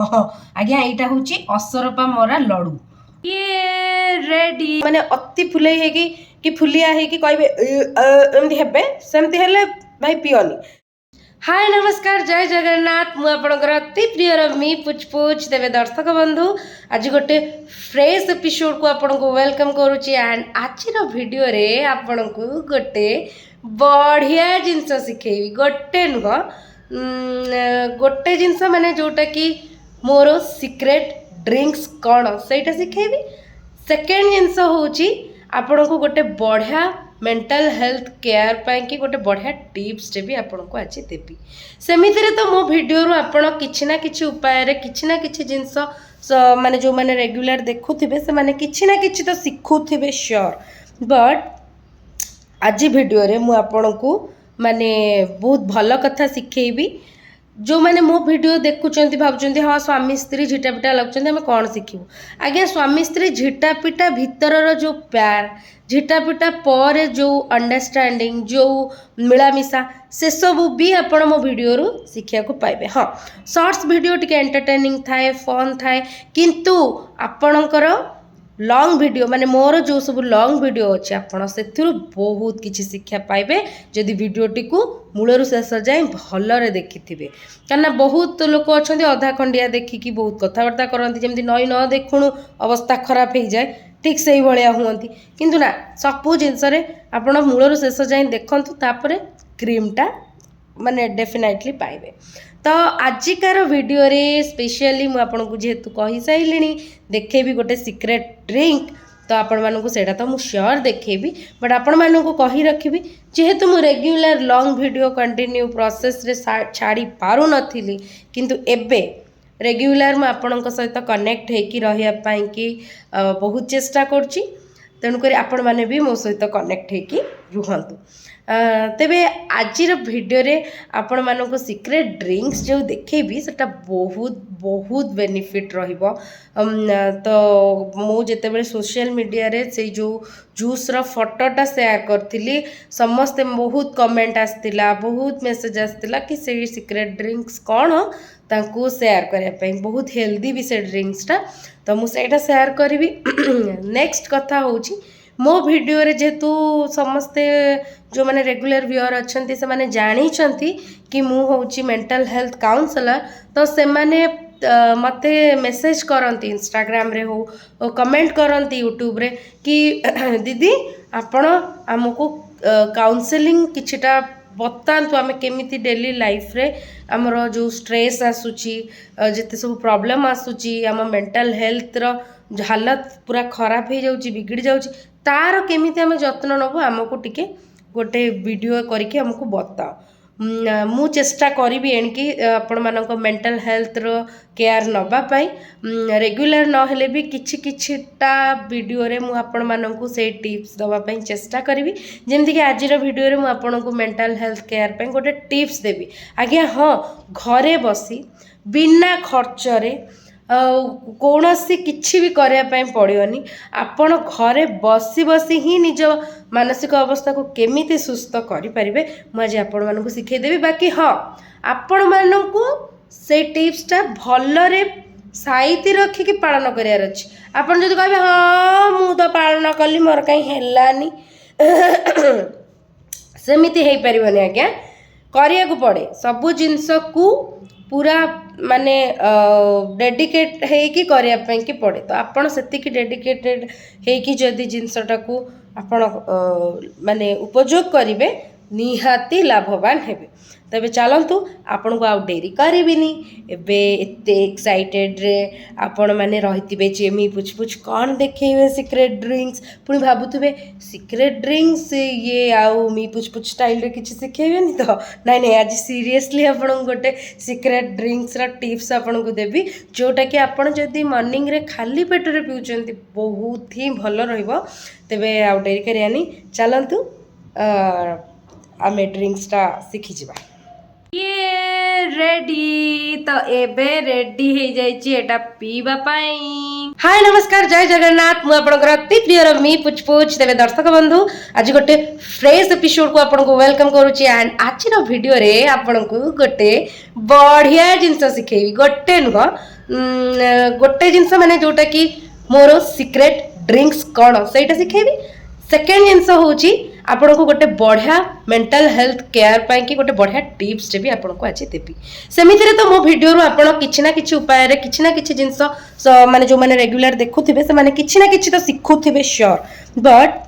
आज्ञा यहाँ हूँ असरपा मरा लड़ू ये रेडी माने अति फुले कि फुलिया है कि कहे एमती हेबे सेमती हेले भाई पियोनी। हाय नमस्कार जय जगन्नाथ मुझे अति प्रिय रमी पुचपुच तेरे दर्शक बंधु आज गोटे फ्रेश एपिसोड को आपन को वेलकम करुच्ची एंड आज वीडियो रे आपन को गोटे बढ़िया जिनस शिखेबी गोटे नुह गोटे जिनस माने जोटा कि मोर सीक्रेट ड्रिंक्स कौन से शिखेबी। सेकेंड जिनस हूँ आपण को गोटे बढ़िया मेंटल हेल्थ केयर पाई कि गोटे बढ़िया टिप्स भी आपन को आज देवी। सेमिति तो मो वीडियो रू आपण किछि ना किछि उपाय रे किछि ना किछि जिनस माने जो माने रेगुलर देखुथिबे से माने किछि ना किछि तो सिखुथिबे श्योर। बट आज वीडियो रे मु आपण को माने बहुत भल कथा शिखेबी। जो मैंने मो वीडियो देखुंत भावुं हाँ स्वामी स्त्री झिटापिटा लगुंट आम कौन शिखू। आज्ञा स्वामी स्त्री झिटापिटा भितर जो प्यार झिटापिटा पर जो अंडरस्टैंडिंग जो मिलामिशा से सब भी आपण मो वीडियो रू शिखा को पाइबे। हाँ शॉर्ट्स वीडियो टिके एंटरटेनिंग थाए फन थाए किंतु आपणकर लॉन्ग वीडियो माने मोर जो सब लॉन्ग वीडियो अच्छे आपड़ से बहुत किसी शिक्षा पाइबे जदि वीडियोटी को मूलर शेष जाए भलरे देखी कहीं बहुत लोक अच्छा अधा खंडिया देखिकी बहुत कथबार्ता करती जमी नई न देखुणु अवस्था खराब हो जाए ठीक से भाया हमें किंतु ना सबू जिनस आप मूलर शेष जाए देखूँ तापर क्रीमटा माने डेफिनेटली पाइबे। तो आजिकार वीडियो रे स्पेशली मुझे जेहेतु कही सारे देखेबी गोटे सीक्रेट ड्रिंक तो आपण मानू सेटा तो मुझे श्योर देखेबी बट आपण मानू कही रखी जेहेतु मु regular long video continue process रे छाड़ी पारु नथिली किंतु एबे रेगुलर मु आपण सहित कनेक्ट होकी रहिया पई कि बहुत चेष्टा करची तेणुक आपण मैंने भी मो सहित कनेक्ट होकी रुहंतु। तेबे आज वीडियो रे आपण मानक सीक्रेट ड्रिंक्स जो देखेबी सेटा बहुत बहुत बेनिफिट रहिबो। तो मु जेतेबेले सोशल मीडिया रे से जो जूस रो फोटोटा शेयर करथिली समस्ते बहुत कमेंट आस्तिला बहुत मेसेज आस्तिला कि से सीक्रेट ड्रिंक्स कौन तांकू शेयर करया पई बहुत हेल्दी भी से ड्रिंक्सटा तो मु सेटा शेयर करिवि। नेक्स्ट कथा होची मो वीडियो रे जेतु समस्ते जो माने रेगुलर व्यूअर अच्छंती से माने जानी छंती कि मु होची मेंटल हेल्थ काउंसलर तो से माने मते मेसेज करंती इंस्टाग्राम रे हो कमेंट करंती यूट्यूब रे कि दीदी आपण हमको काउंसलिंग किछटा बतातु आम केमिति डेली लाइफ रे हमरो जो स्ट्रेस आसुची जिते सब प्रॉब्लम आसुची आम मेंटल हेल्थ रो हालत पूरा खराब हो जाउची बिगड़ी जाउची तार केमिति आम जत्न नबो आमको टिके गोटे वीडियो करके हमको बताओ। मु चेष्टा करी एणिकी आपण मानक मेंटल हेल्थ रो केयर नबा पाई रेगुलर न हेले भी किछि किछिटा वीडियो रे मु आपण मानक से टिप्स दबा पाई चेष्टा करी जेमती कि आज वीडियो रे मु आपण को मेंटल हेल्थ केयर पाई गोटे टिप्स देबी। आज्ञा हाँ घरे बसी बिना खर्च रे कौनसी किछि भी करने पड़ोनी आपण घरे बसी बसी ही निज मानसिक अवस्था को केमिति सुस्थ करें मुझे आपण मानक शिखेदेवी। बाकी हाँ आपण मानक से टिप्सटा भलरे साइती रखिकी पालन करार अच्छी आपन जदि कहे हाँ मु तो पालन कली मोर कहीं हेलानी सेमिति हो पारिबनी आज्ञा करिया को पड़े सबु जिनस को पूरा माने डेडिकेट हेकी करिया पई कि पड़े तो आपण सेतिकी डेडिकेटेड हेकी जदि जिनसटा को आपण माने उपयोग करिवे निहाती लाभवान हेबे। तबे चलतु आपण को आउ डेरी करिबिनी एबे एते एक्साइटेड रे आपण माने रहितिबे जेमी पुछपुछ कौन देखेबे सीक्रेट ड्रिंक्स पुणी भाबुथबे सीक्रेट ड्रिंक्स ये आउ मी पुछपुछ स्टाइल रे किछि सिखेबेनी तो नाइ नाइ आज सीरियसली आपण गोटे सीक्रेट ड्रिंक्स रा टिप्स आपण को देबी जोटा कि आपण जदी मॉर्निंग रे खाली पेट रे पिउचंती बहुत ही भलो रहइबो। तबे आउ डेरी करियानी चलंतु आमे ड्रिंक्सटा शिखि जिबा। ये रेडी तो एबे रेडी हो जाइए एटा पीवा पाई। हाय नमस्कार जय जगन्नाथ मु आपनकर अति प्रिय रमी पुचपुच तेरे दर्शक बंधु आज गोटे फ्रेश एपिसोड को आपन को वेलकम करूची एंड आज वीडियो रे आपन को गोटे बढ़िया जिनस शिखेबी गोटे नुह गोटे जिनस माने जोटा कि मोर सीक्रेट ड्रिंक्स कौन से शिखेबी। सेकेंड जिनस हूँ आपन को गोटे बढ़िया मेंटल हेल्थ केयर पाई कि गोटे बढ़िया टिप्स भी आपन को आज देवी। सेमिति तो मो वीडियो आपन किछि ना किछि उपाय रे किछि ना किछि जिनस माने जो माने रेगुलर देखुथिबे से माने किछि ना किछि तो सिखुथिबे श्योर। बट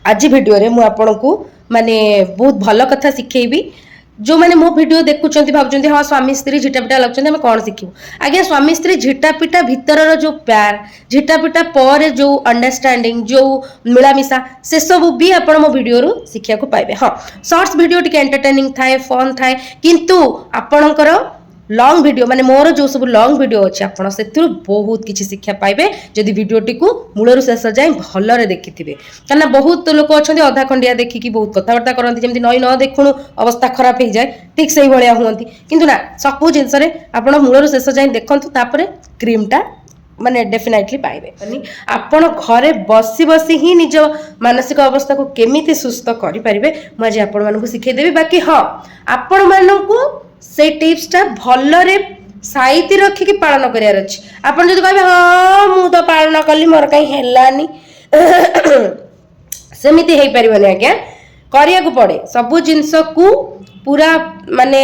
आज वीडियो रे मु आपन को माने बहुत भल कथा सिखेबी। जो मैंने मो वीडियो देखुंत भावुं हाँ स्वामी स्त्री झिटापिटा लगुंट आम कौन शिखू। आज्ञा स्वामी स्त्री झिटापिटा भितर जो प्यार झिटापिटा पर जो अंडरस्टैंडिंग जो मिलामिशा से सब भी आप मो वीडियो रू शिक्षा को पाइबे। हाँ शॉर्ट्स वीडियो टिके एंटरटेनिंग थाए फन थाए किंतु आपणकर लॉन्ग वीडियो माने मोर जो सब लॉन्ग वीडियो अच्छे आप बहुत किसी शिक्षा पाइबे जदि वीडियोटी को मूलर शेष जाए भलरे देखिथिबे। कहीं बहुत लोक अच्छा अधा खंडिया देखिकी बहुत कथबार्ता करती जमी नई न देखुणु अवस्था खराब हो जाए ठीक से भाया हमें किंतु ना सब जिनस आप मूलर शेष जाए देखु तापर क्रीमटा माने डेफिनेटली पाइबे। आपण घरे बसी बसी ही निज मानसिक अवस्था को केमिति सुस्थ करि परिबे मुझे आपण मानकु सिखै देबी। बाकी हाँ आपण मानकु से टिप्सटा भलरे साइति रखिकी पालन करियार अछि। आपण जदि कहबे हाँ मु तो पालन कली मोर कहीं हेलानी सेमिति हेई परिबनी आज्ञा करिया को पड़े सब जिंस को पूरा माने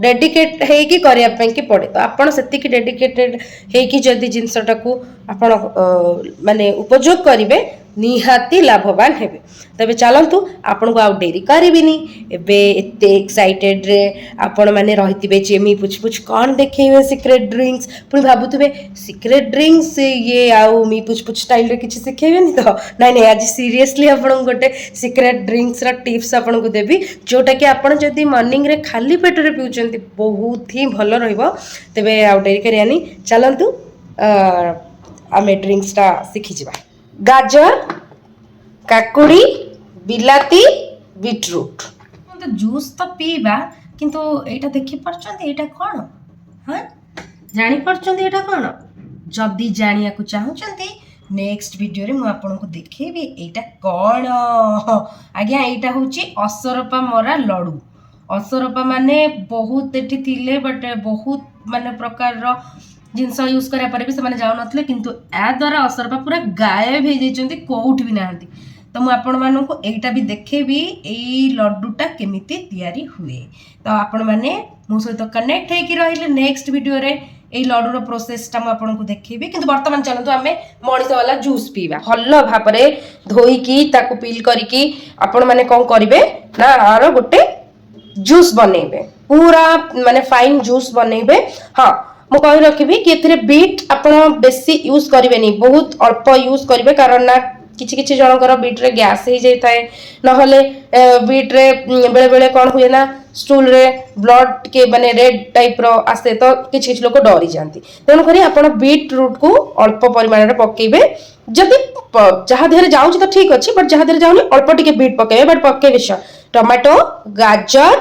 डेडिकेट हेकी करिया पे कि पड़े। तो आपण सेतिकी डेडिकेटेड हेकी जदि जिंसटा को आपण माने उपयोग करिवे निहाती लाभवान हेबे। तबे चलंतु आपन को आउ डेरी करिबिनी एबे एते एक्साइटेड रे आपण माने रहितिबे जेमी पुछ पुछ कौन देखेबे सीक्रेट ड्रिंक्स पुनी भाबुतबे सीक्रेट ड्रिंक्स ये आउ मी पुछ पुछ स्टाइल रे किछि सिखेबेनी तो नाइ नाइ आज सीरियसली आपण गोटे सीक्रेट ड्रिंक्स रा टिप्स आपण को देबी जोटा कि आपण जदी मॉर्निंग रे खाली पेट रे पिउचंती बहुत ही भलो रहइबो। तबे आउ डेरी करियानी चलंतु आमे ड्रिंक्स ता सिखि जिबा। गाजर काकुड़ी बिलाती बीटरूट तो जूस तो पीबा किंतु एटा देखि परचंती एटा कोन हां जानि परचंती एटा कोन जदी जानिया को चाहुचंती नेक्स्ट वीडियो रे मु आपन को देखेबी एटा कोन। आज्ञा एटा होची असरपा मरा लडू। असरपा माने बहुत एठी थिले बट बहुत माने प्रकार रो जिनस यूज करा पर भी से जाऊ नथिले किंतु आ द्वारा असरपा पूरा गायब हो जाइछंती कोउठ भी नाहंती। तो मु आपण मानन को एटा भी देखेबी एई लड्डूटा केमिति तयारी हुए। तो आपण माने मो सहित कनेक्ट हे कि रहिले नेक्स्ट वीडियो रे एई लड्डूर प्रोसेसटा मु आपण को देखेबी। किंतु वर्तमान चलंतु आमे मणिस वाला जूस पीबा हल्लो भापरे धोई की ताकू पील करी की आपण माने कोन करिवे ना आरो गोटे जूस बनेबे पूरा माने फाइन जूस बनेबे। हाँ मु कहि रखिबी कि एथिरे बीट आपण बेसी यूज करिवे नहीं बहुत अल्प यूज करिवे कारण ना किछि किछि जनकर बीट रे गैस ही जाय थाए नहले बीट रे बेले बेले कोन हुए ना स्टूल रे ब्लड के माने रेड टाइप रो आसे तो किछि किछि लोक डरी जानती तेनु करी आपण बीट रूट को अल्प परिमाण रे पकेबे। जदि जहा देहरे जाउछि तो ठीक अछि बट जहा देहरे जाउनी अल्प टिके बीट पकेबे बट पकेबे टमाटो गाजर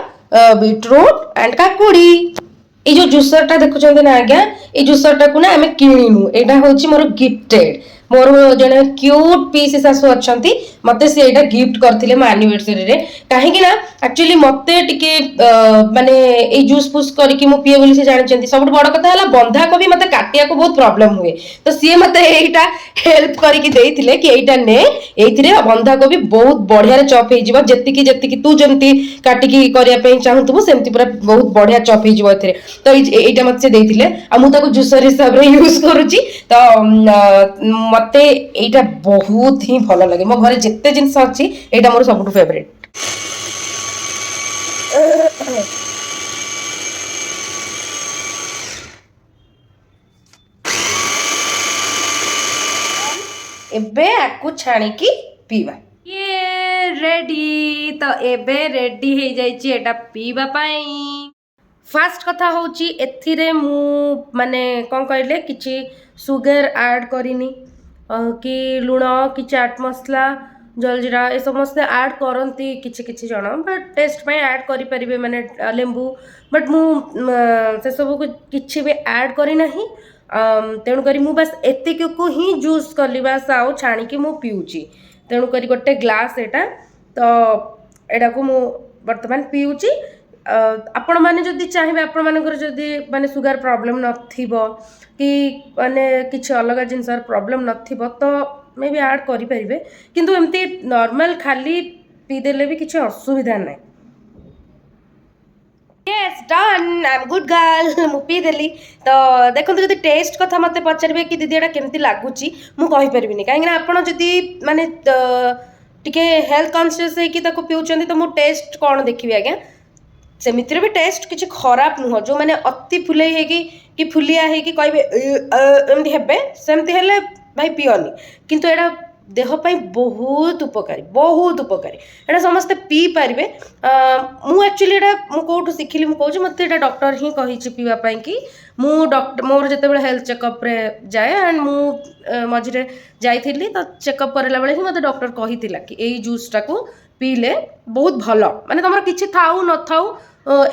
बीट रूट एंड काकुड़ी ये जो जूसरटा देखुं ना आज्ञा ये जूसरटा को ना आम किणु एटा हूँ मोर गिफ्टेड मोर जड़े क्यूट पीसी शाशु अच्छा मत सी यहाँ गिफ्ट करते मो एनिवर्सरी रे कहीं ना एक्चुअली मत टिके माने ये जूस फूस करके मु पीए बोली से जानते सब बड़ कथा है बंधाकोबी मत काटिया को बहुत प्रॉब्लम हुए तो सी मत यहाँ हेल्प करके देइथिले कि एटा ने एथिरे बंधाकोबी बहुत बढ़िया चॉप हो जेतिकी जेतिकी तू जंती काटिकी करिया पे चाहूतबु सेमती पूरा बहुत बढ़िया चॉप हो एथिरे तो एटा मत से देइथिले आ मु ताको जूसर हिसाब रे यूज करूची तो मते एटा बहुत ही भलो लगे मो घरे जेते जिंस अछि एटा मोर सबटु फेवरेट। एबे आकु छाणी की पीवा ये रेडी तो एबे रेडी हो जाइए एटा पीवा पाई। फास्ट कथा होची एथिरे मु माने कौन कहले किछि सुगर ऐड करिनी कि लुण कि चाट मसला जलजीरा ए समस्त ऐड करती किछि किछि जण बट टेस्ट पे ऐड करि परिबे माने लेंबू बट मु से सब को किछि भी ऐड करि नाही तेणु करी मु बस एतिक को ही जूस कली बस आउ छाणी कि मु पिउची तेणु करी गोटे ग्लास एटा तो एटा को मु वर्तमान पिउची आपण मैंने जदि चाहिए आपण मानकर जदि माने सुगर प्रॉब्लम नथिबो कि माने किछि अलग जिनस प्रॉब्लम नथिबो तो मे बी ऐड करि परिबे किंतु एमती नॉर्मल खाली पी देले भी किछि असुविधा नै yes done I am good girl मु पी देली तो देखो जदि टेस्ट कथा मते पचारबे कि दीदी एटा केमती लागुची मु कहि परिबिनी काहे ना आपण जदि माने टिके हेल्थ कॉन्शियस है कि ताको पिउचंदी तो मु टेस्ट कोन देखिबे आज्ञा सेमितिर भी टेस्ट किसी खराब नुह जो मैंने अति फुले कि फुलिया है कि कहबे एमती हेबे सेमती हेले भाई पियोनी किंतु एटा देह पाई बहुत उपकारी एटा समस्ते पी पारिबे मु एक्चुअली एटा मु कोठु सिखिली मु कहूँ मते एटा डॉक्टर ही कहिछि पीवा पाई कि मु डॉक्टर मोर जते हेल्थ चेकअप रे जाए एंड मु मझिरे जाइथिली तो चेकअप करला बेले ही मते डॉक्टर कहितिला कि एई जूस टाको पीले बहुत भल माने तमर किछि थाउ न थाउ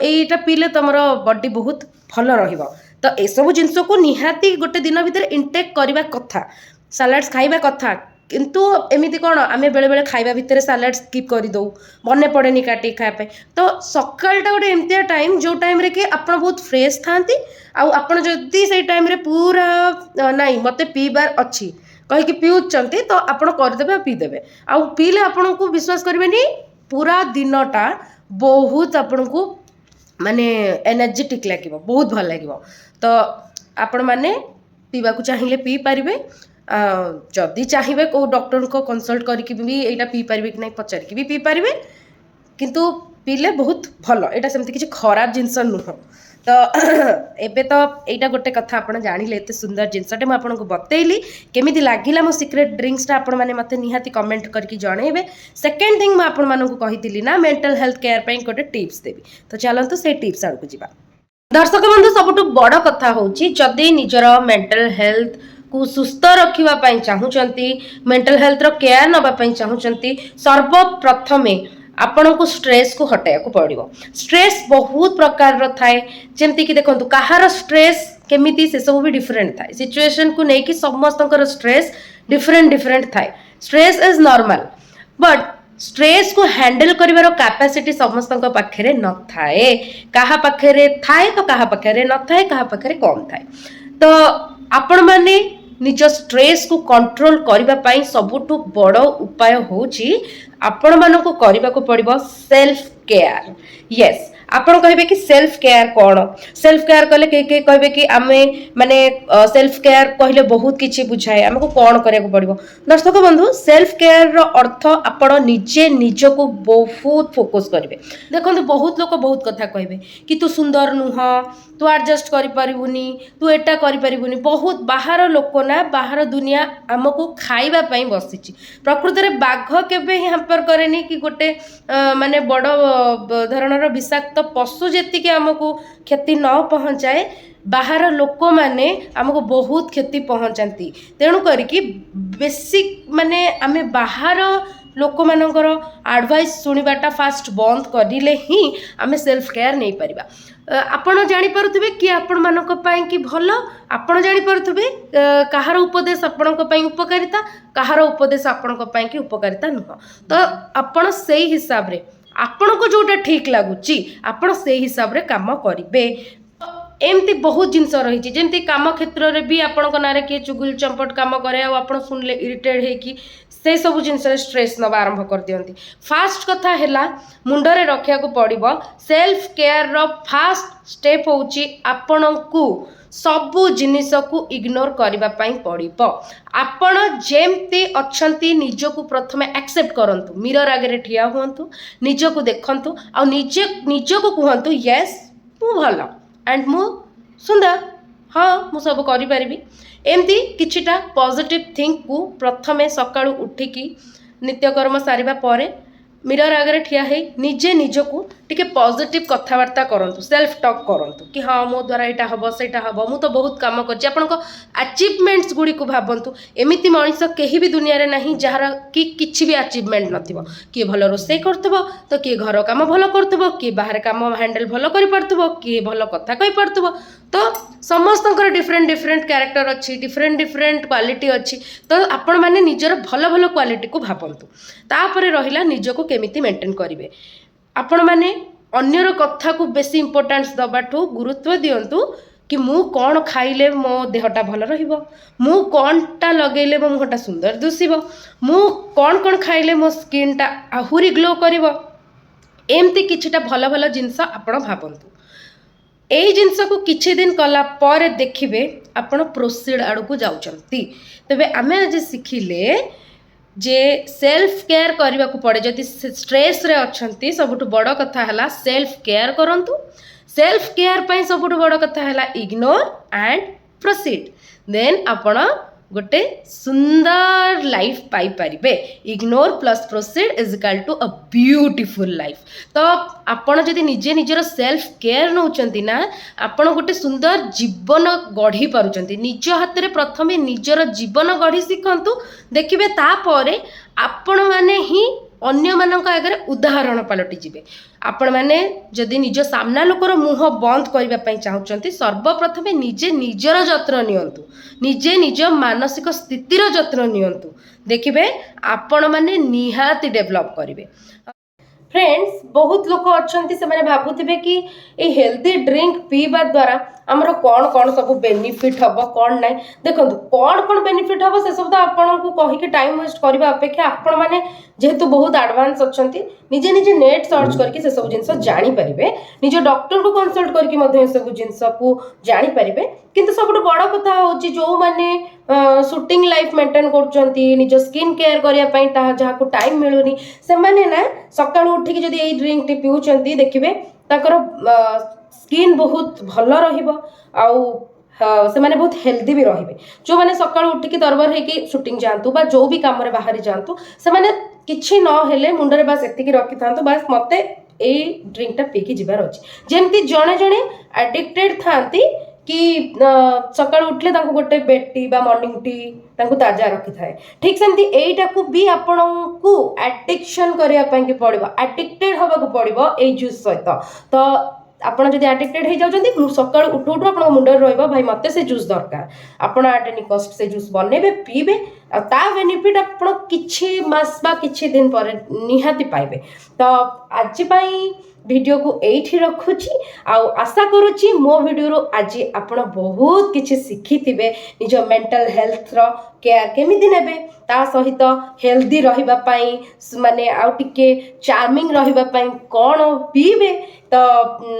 एटा पीले तुम बॉडी बहुत भल रहिबो तो ए सब जिंस को निहाती गोटे दिन भीतर इनटेक करबा कथा सलाड्स खाइबा कथा किंतु एमिति कोन आमे बेले बेले खाइबा भीतर सलाड स्किप कर दो मने पड़ेनी काटी खाए तो सकाळटा गोटे एमतिया टाइम जो टाइम रे कि आपण बहुत फ्रेश थांती आउ आपण जदी से टाइम रे पूरा नाही मते पीबार अछि कहीं पिउचंती तो आपण करदेबे पीदेबे आउ पीले आपण को विश्वास करेनि पूरा दिनटा बहुत आपण को माने एनर्जेटिक लागिबो बहुत भल लागिबो तो आपण माने पीवा को चाहिए पी पारिबे जदि चाहिए को डॉक्टर को कंसल्ट करके भी एटा पी पारिबे कि नहीं पचार के भी पी पारिबे किंतु पीले बहुत भल एटा सेमती किछि खराब जिंस नुह तो एबे तो एटा गोटे कथा आपण जानिले एते सुंदर जिनसटे म आपन को बतैली केमिति लागिला मो सीक्रेट ड्रिंक्स टा आपण माने मते निहाती कमेंट करके जणेबे सेकंड थिंग म आपन मानन को कहितिली ना मेंटल हेल्थ केयर पई गोटे टिप्स देबी तो चलंतु से टिप्स आड़ को जिबा दर्शक बंधु सबटु बड़ कथा होची जदि निजर मेंटल हेल्थ को सुस्थ रखिबा पई चाहुचंती मेंटल हेल्थ रो केयर नबा पई चाहुचंती सर्वप्रथमे आपण को स्ट्रेस को हटाया को पड़ो स्ट्रेस बहुत प्रकार रो थाए जेमती कि देखंतु कहार स्ट्रेस केमिति से सब भी डिफरेंट थाए सिचुएशन को नहीं कि समस्तकर स्ट्रेस डिफरेंट थाए stress is normal but stress को हैंडल करिवार कैपेसिटी समस्तक पाखरे न थाए कहा पाखरे थाए तो कहा पाखरे न थाए कहा पाखरे कम थाए तो आपण माने निज स्ट्रेस को कंट्रोल करबा पई सबुठु बड़ उपाय होची आपण मानको करबा को पड़िबो सेल्फ केयर यस आपण कहबे कि सेल्फ केयर कोन सेल्फ केयर कले के कहबे कि आमे माने सेल्फ केयर कहले बहुत किछि बुझाए हमको कोन करे को पड़िबो दर्शक बंधु सेल्फ केयर रो अर्थ आपण निजे निज को बहुत फोकस करबे देखंतु बहुत लोक बहुत कथा कहबे कि तू सुंदर नुह तू एडजस्ट करि परिबुनी तू एटा करि परिबुनी बहुत बाहर लोक ना बाहर दुनिया हमको खाइबा पई बसिछि प्रकृति रे बाघ केबे ही हमपर करेनी कि गोटे माने बड़ धरणर विषाक्त तो पशु जेति के हमको क्षति न पहुँचाए बाहर लोक माने हमको बहुत क्षति पहुँचाती तेणु करिकी बेसिक माने आमे बाहर लोक मानकर एडवाइस सुनिबाटा फास्ट बंद करिले ही आमे सेल्फ केयर नहीं परिबा आपण जानि पारुथिबे कि आपण मानक पई कि भलो आपण जानि पारुथिबे कहार उपदेश आपणक पई उपकारिता कहार उपदेश आपणक पई कि उपकारिता नुह तो आपण सेही हिसाब रे आपण को जोटा ठीक लगुची आपण से हिसाब रे काम करिवे एमती बहुत जिनस रही जमती काम क्षेत्र में भी आपण नारे किए चुगुल चंपट काम करे आपण सुनले इरिटेट है कि से सब जिनस स्ट्रेस नवा आरंभ कर दियंती फास्ट कथा हैला मुंडरे रखिया को पड़िबो सेल्फ केयर रो फास्ट स्टेप होची आपण को सबु जिनिस को इग्नोर करबा पई पड़िबो आपण जेमती अछंती निज को प्रथमे एक्सेप्ट करंतु मिरर आगे रे ठिया हुंतु निज को देखंतु आ निज को कहंतु यस मु भलो एंड मु सुंदर हाँ मु सब करि परिबी एमती किछिटा पॉजिटिव थिंक को प्रथमे सकाळु उठिकी नित्यकर्म सारिबा परे मिरर आगे ठिया है निजे निज को टिके पॉजिटिव कथबार्ता करंतु सेल्फ टॉक करंतु कि हाँ मो द्वारा एटा हबो सेटा हबो मु तो बहुत काम करछि आपनको अचीवमेंट्स गुडी को भाबंतु एमिति मनिष केही भी दुनिया रे नाही जहार कि किछि भी अचीवमेंट नथिबो कि भलो रोसई करथबो तो कि घर काम भलो करथबो कि बाहर काम हैंडल भलो करि परथबो कि भलो कथा कहि परथबो तो समस्तंकर डिफरेंट कैरेक्टर अच्छी डिफरेंट क्वालिटी अच्छी तो आपण माने निजर भलो क्वालिटी को भाबंतु तापरे रहिला निज को केमिति मेंटेन करिवे आपण माने ଅନ୍ୟର କଥାକୁ ବେଶୀ ଇମ୍ପୋର୍ଟାନ୍ସ ଦେବାଠୁ ଗୁରୁତ୍ୱ ଦିଅନ୍ତୁ कि मु कौन खाइले मो देहटा भल रहिबो, मु कौनटा लगेले मो मुहटा सुंदर दुसिबो, मु कौन कौन खाइले मो स्किनटा आहुरी ग्लो करिबो। एमती किछिटा भल भल जिनस आपण भाबंतु। एई जिनस को किछि दिन कला पर देखिबे आपण प्रोसीड आड़ को जाउचंती। तबे आमे आज सिखिले जे सेल्फ केयर करने को पड़े। जदि स्ट्रेस रे अच्छी सबुठ बड़ कथा है सेल्फ केयर करंतु। सेल्फ केयर पाई सबुठ बड़ कथा है इग्नोर एंड प्रोसीड। देन आपण गोटे सुंदर लाइफ पाई परिबे। Ignore plus proceed is equal to a beautiful life. तो आपण जदि निजे निजर सेल्फ केयर नौचंती ना आपण गोटे सुंदर जीवन गढ़ी पारुचंती। निज हाथ रे प्रथमे निजर जीवन गढ़ी शिखंतु। देखिबे तापरे आपण माने ही अन्य मानक आगे उदाहरण पलटि जिवे। आपण माने जदि निज सामना लोकर मुह बंद करबा पई चाहउचंती सर्वप्रथमे निजे निजर जत्न नियंतु। निजे निज मानसिक स्थितिर जत्न नियंतु। देखिबे आपण माने निहाती डेवलप करिवे। फ्रेंड्स बहुत लोक अच्छा से भावुवे कि ये हेल्दी ड्रिंक पीवा द्वारा आमर कौन कौन सब बेनिफिट हम कौन ना। देखो कौन कौन बेनिफिट हम से सब तो आपको कहीकि टाइम वेस्ट करने अपेक्षा आपण मैंने जेहेतु बहुत एडवांस अच्छा निजे निजे नेट सर्च करके से सब जिन जानीपारे। निज डॉक्टर को कंसल्ट करके सब जिन को जानीपारे। किंतु सब बड़ कथा हूँ जो मैंने शूटिंग लाइफ मेंटेन कर निज स्किन केयर करने जहाँ को टाइम मिलूनी से मैंने ना सका उठिकी जब ये ड्रिंक टी पीउछंती देखिए स्किन बहुत भल से माने बहुत हेल्दी भी रहिबे। जो माने सकाळ उठिकी तरबर हेकी शूटिंग जातु बा जो भी काम रे बाहर जातु से माने किछि न हेले मुंडरे बस एतिकी रखि थांतु बस मते ए ड्रिंक टा पीकी जिबार अछि। जेमती जणे जणे एडिक्टेड थांती कि सकाळ उठले तांको गोटे बेड टी बा मॉर्निंग टी तांको ताजा रखि थाए। ठीक सेमती एटा को भी आपनकू एडिक्शन करिया पई कि पड़िबो। एडिक्टेड होबा को पड़िबो ए जूस सहित। तो आपण जदि एडिक्टेड हो जाउछंती सकाळ उठु उठु आपण मुंडर रहइबो भाई मते से जूस दरकार। आपण एट एनी कॉस्ट से जूस बनेबे पीबे आ ता बेनिफिट आपण किछि मास बा किछि दिन पर निहाती पाइबे। तो आज पई वीडियो को एठी रखुची आ आशा करूची मो वीडियो रो आज आपण बहुत किछि शिखिथिबे। निज मेंटल हेल्थ रो केयर केमिति नेबे ता सहित हेल्दी रहिबा पई माने आउ टिके चार्मिंग रहिबा पई कोन पीबे। तो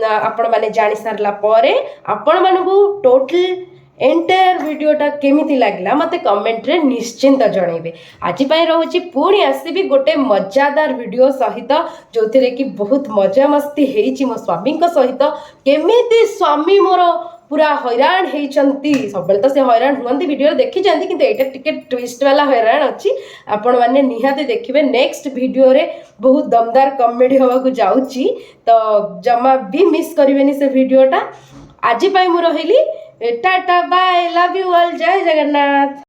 आपण माने जानि सारला परे आपण मानकू टोटल एंटायर वीडियोटा केमिति लागला मते कमेंट रे निश्चिंत जणैबे। आज पई रहउची पुणी आसीबी गोटे मजादार वीडियो सहित जोथिरे कि बहुत मजा मस्ती हेइची मो स्वामी को सहित। केमिति स्वामी मोर पूरा हैरान हेइचंती सब तो से हैरान हुंदी वीडियो देखि जानती किंतु एटा टिके ट्विस्ट वाला हैरान अछि। आपण माने निहाते देखिबे नेक्स्ट वीडियो रे बहुत दमदार कॉमेडी होवा को जाउची। तो जमा भी मिस करिवेनी से वीडियोटा। आज पई मु रहिली tata bye love you all Jai Jagannath.